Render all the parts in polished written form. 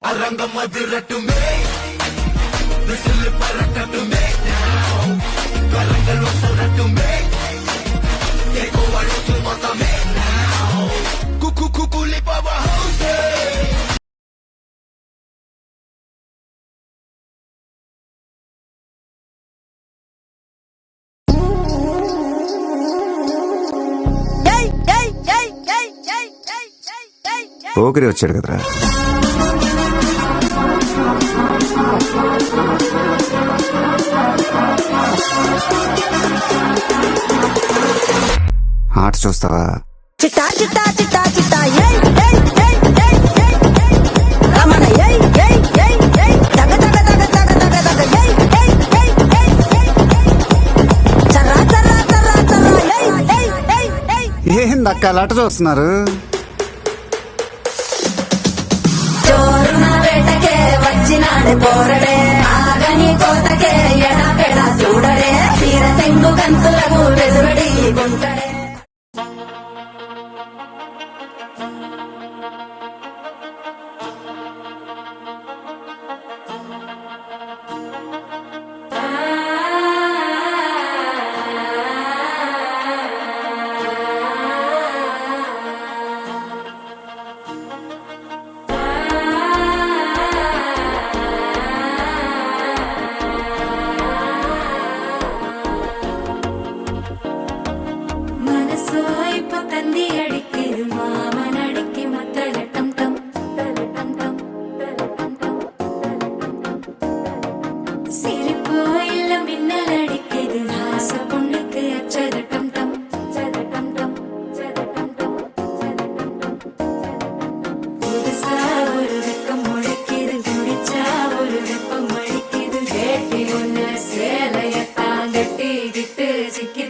அரங்கம் அதிரட்டுமே, விசில் பறக்கட்டுமே, கரங்கள் வசரட்டுமே, கேட்கோ அழுத்து மொத்தமே, குக்கு குக்குலி பவர் ஹவுஸ். పోకిరి వచ్చాడు కదరా. ఆట చూస్తావా? చిట్టా చిట్టా చిట్టా చిట్టా ఏయ్ ఏయ్ ఏయ్ ఏయ్ ఏయ్ రమణ ఏయ్ ఏయ్ ఏయ్ ఏయ్ దగ దగ దగ దగ దగ దగ ఏయ్ ఏయ్ ఏయ్ ఏయ్ ఏయ్ చర్రా చర్రా చర్రా చర్రా ఏయ్ ఏయ్ ఏయ్ ఏయ్. ఏందక్క అలా చూస్తున్నారు? చోరున వేటకే వచ్చినాడు పోరడే, ఆగని కోతకే ఎడపెడ చూడడే, తీర సెంగు గంతులకు వెదురడి గుంటడే.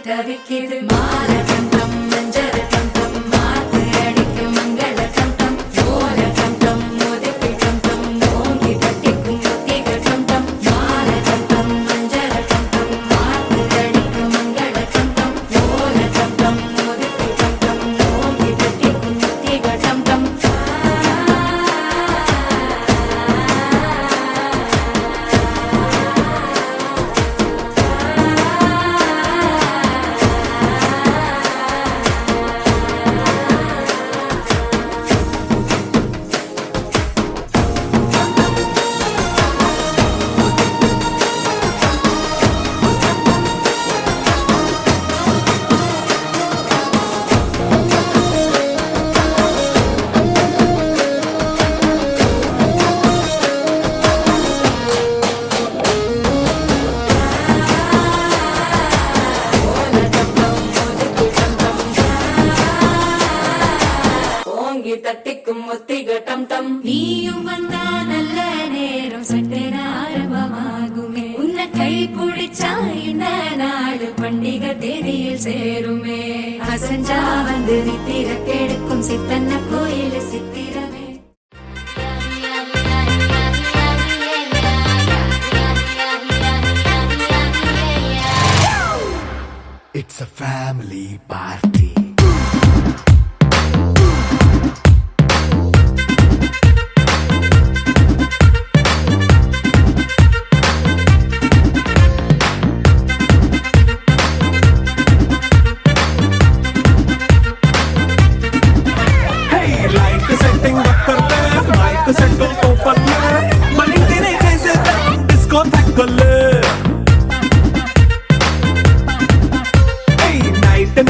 தவிக்கிது மால கண்டம் மஞ்சள் கண்டம் மாத்து அடிக்கும் மங்கள கண்டம் ஓல கண்டம் மோதிப்பி கண்டம் ஓங்கி கட்டிக்கும் முத்திக கண்டம் மால கண்டம் மஞ்சள் கண்டம் மாத்து அடிக்கும் மங்கள கண்டம் ஓல கண்டம் மோதிப்பி கண்டம் ஓங்கி கட்டிக்கும் முத்திக கண்டம். தட்டிக்கும் ஒத்திக டம் டம் நீயும் வந்தா நல்ல நேரம் சட்டென ஆரம்பமாகுமே, உன்னை கை பிடிச்சா இந்த நாடு பண்டிகை தேதியில் சேருமே, அசஞ்சா வந்து நித்திர கெடுக்கும் சித்தன்ன கோயில் சித்திரமே. It's a family party. Night and